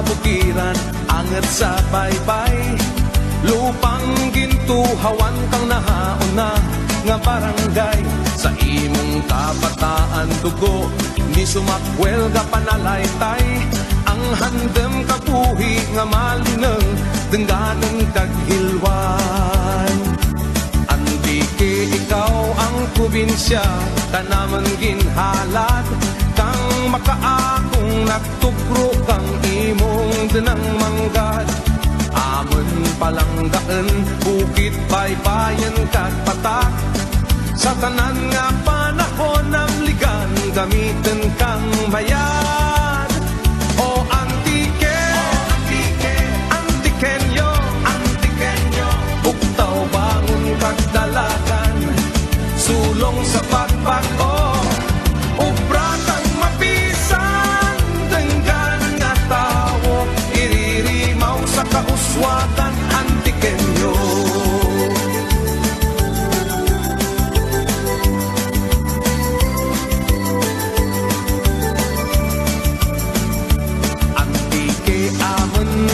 bukiran angat sa baybay. Lupang gintuhawan kang nahauna nga barangay. Sa imong kabataan dugo ni sumakwel ga panalaytay. Ang handem kabuhi nga malineng dengganeng kaghilwan. Antike ikaw ang probinsya tanaman ginhalad. Kang makaakong nagtugro kang imong denang manggad. Amon palanggaan, bukit baybayan kat patak. Sa tanan nga panahon ng ligan, gamitin kang bayad. O antike, antikenyo, buktaw bangon kagdalagan, sulong sa pagbago, ubra kang mapisan, denggan nga tao, iririmaw sa kauswatan, antikenyo.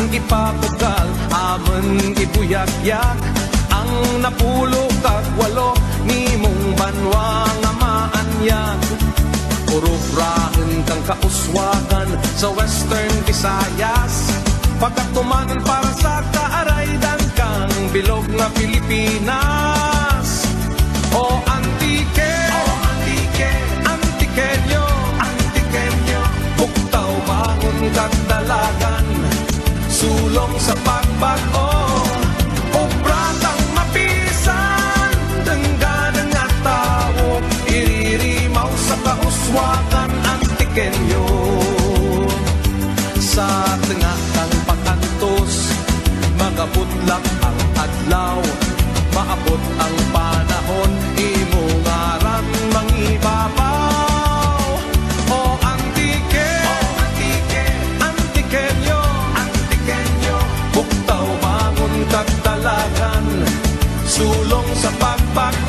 Ipapugal, amon ibuyagyak ang napulo kagwalo nimong banwa nga maanyag. Urubrahan kang kauswagan sa Western Visayas. Pagkatumanan para sa kaaraydan kang bilog nga Pilipinas. O antike, antikenyo, buktaw bangon kagdalagan, sulong sa pagbago, obra kang mapisan, dengganeng nga tao, iririmaw sa kauswagan, antikenyo. Sa tengah kang pakantos, magabutlak ang adlaw, maabot ang panahon, imo ngaran mangibabaw. Kagdalagan, sulong sa pagbago.